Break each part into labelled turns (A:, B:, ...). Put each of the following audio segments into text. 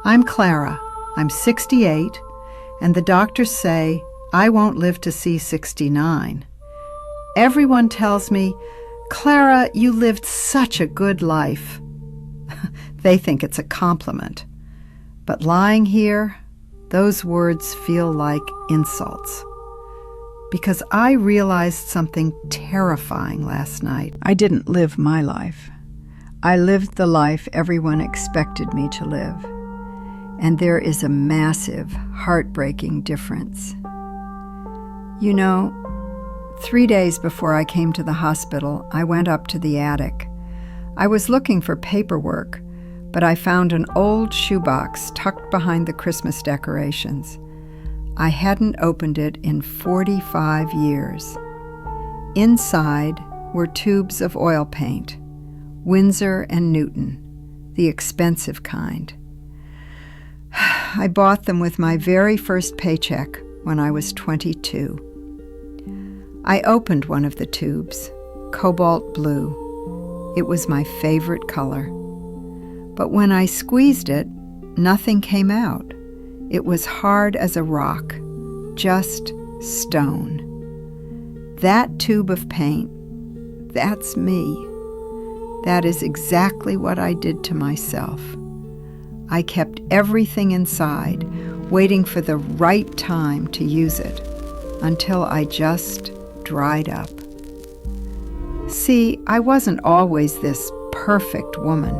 A: I'm Clara. I'm 68, and the doctors say I won't live to see 69. Everyone tells me, Clara, you lived such a good life. They think it's a compliment. But lying here, those words feel like insults. Because I realized something terrifying last night.
B: I didn't live my life. I lived the life everyone expected me to live. And there is a massive, heartbreaking difference. You know, 3 days before I came to the hospital, I went up to the attic. I was looking for paperwork, but I found an old shoebox tucked behind the Christmas decorations. I hadn't opened it in 45 years. Inside were tubes of oil paint, Winsor and Newton, the expensive kind. I bought them with my very first paycheck when I was 22. I opened one of the tubes, cobalt blue. It was my favorite color. But when I squeezed it, nothing came out. It was hard as a rock, just stone. That tube of paint, that's me. That is exactly what I did to myself. I kept everything inside, waiting for the right time to use it, until I just dried up. See, I wasn't always this perfect woman.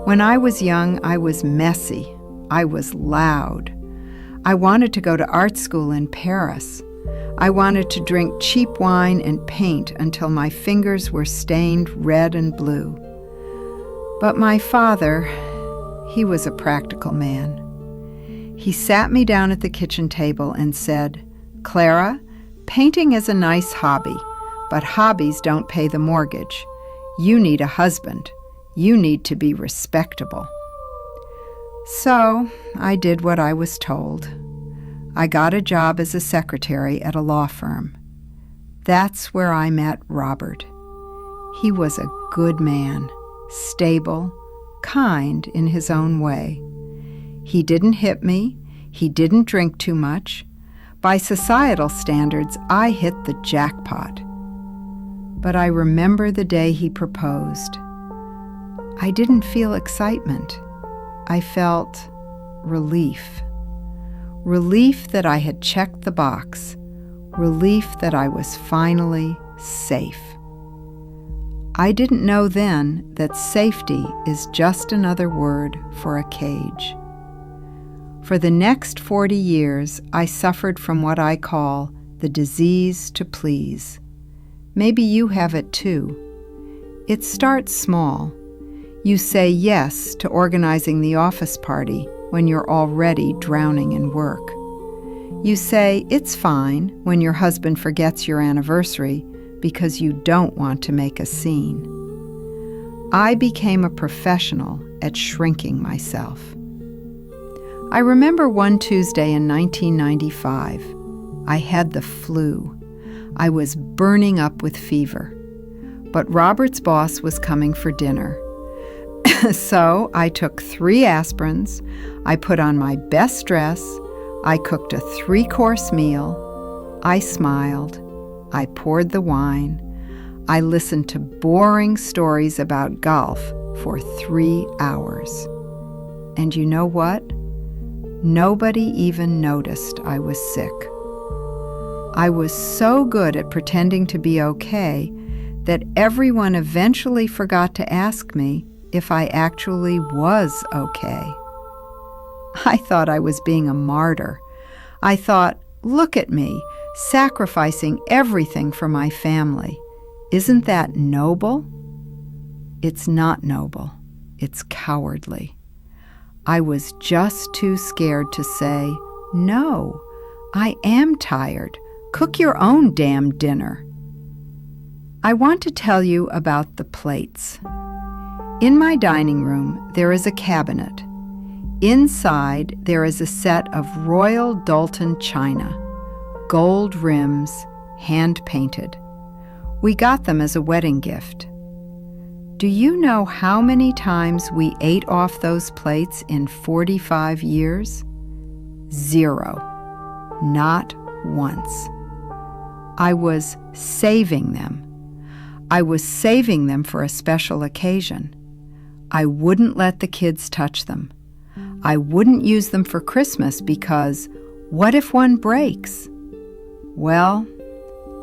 B: When I was young, I was messy. I was loud. I wanted to go to art school in Paris. I wanted to drink cheap wine and paint until my fingers were stained red and blue. But my father, he was a practical man. He sat me down at the kitchen table and said, Clara, painting is a nice hobby, but hobbies don't pay the mortgage. You need a husband. You need to be respectable. So I did what I was told. I got a job as a secretary at a law firm. That's where I met Robert. He was a good man, stable, kind in his own way. He didn't hit me. He didn't drink too much. By societal standards, I hit the jackpot. But I remember the day he proposed. I didn't feel excitement. I felt relief. Relief that I had checked the box. Relief that I was finally safe. I didn't know then that safety is just another word for a cage. For the next 40 years, I suffered from what I call the disease to please. Maybe you have it too. It starts small. You say yes to organizing the office party when you're already drowning in work. You say it's fine when your husband forgets your anniversary because you don't want to make a scene. I became a professional at shrinking myself. I remember one Tuesday in 1995. I had the flu. I was burning up with fever. But Robert's boss was coming for dinner. So I took 3 aspirins, I put on my best dress, I cooked a 3-course meal, I smiled, I poured the wine, I listened to boring stories about golf for 3 hours. And you know what? Nobody even noticed I was sick. I was so good at pretending to be okay that everyone eventually forgot to ask me if I actually was okay. I thought I was being a martyr. I thought, look at me, sacrificing everything for my family. Isn't that noble? It's not noble. It's cowardly. I was just too scared to say, no, I am tired. Cook your own damn dinner. I want to tell you about the plates. In my dining room, there is a cabinet. Inside, there is a set of Royal Doulton china, gold rims, hand-painted. We got them as a wedding gift. Do you know how many times we ate off those plates in 45 years? 0. Not once. I was saving them. I was saving them for a special occasion. I wouldn't let the kids touch them. I wouldn't use them for Christmas because what if one breaks? Well,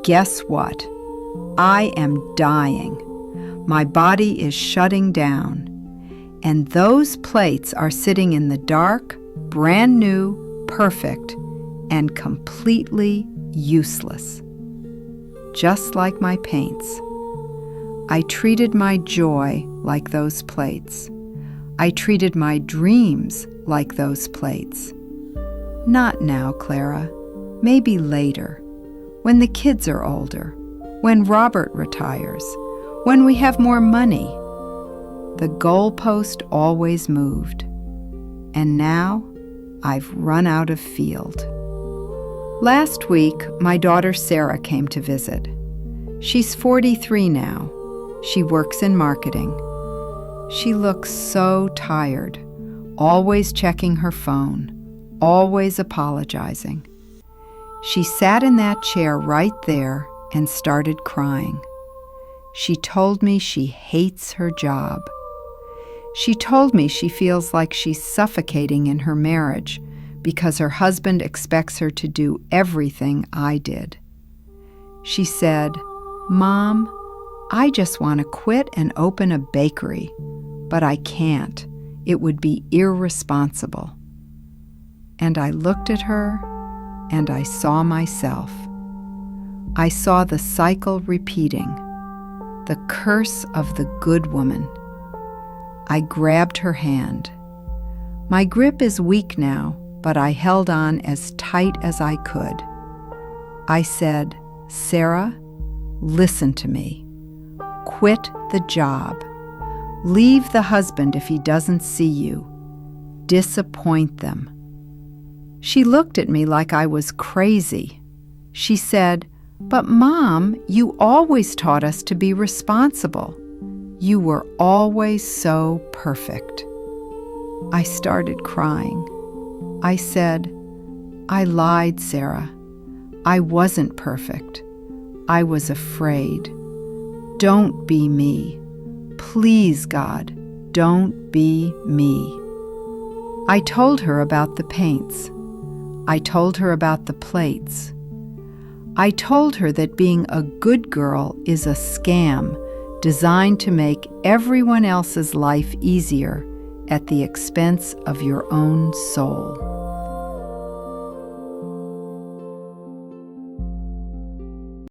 B: guess what? I am dying. My body is shutting down. And those plates are sitting in the dark, brand new, perfect, and completely useless. Just like my paints. I treated my joy like those plates. I treated my dreams like those plates. Not now, Clara. Maybe later, when the kids are older, when Robert retires, when we have more money. The goalpost always moved. And now I've run out of field. Last week, my daughter Sarah came to visit. She's 43 now. She works in marketing. She looks so tired, always checking her phone, always apologizing. She sat in that chair right there and started crying. She told me she hates her job. She told me she feels like she's suffocating in her marriage because her husband expects her to do everything I did. She said, "Mom, I just want to quit and open a bakery, but I can't. It would be irresponsible." And I looked at her, and I saw myself. I saw the cycle repeating, the curse of the good woman. I grabbed her hand. My grip is weak now, but I held on as tight as I could. I said, "Sarah, listen to me. Quit the job. Leave the husband if he doesn't see you. Disappoint them." She looked at me like I was crazy. She said, "But Mom, you always taught us to be responsible. You were always so perfect." I started crying. I said, "I lied, Sarah. I wasn't perfect. I was afraid. Don't be me. Please, God, don't be me." I told her about the paints. I told her about the plates. I told her that being a good girl is a scam designed to make everyone else's life easier at the expense of your own soul.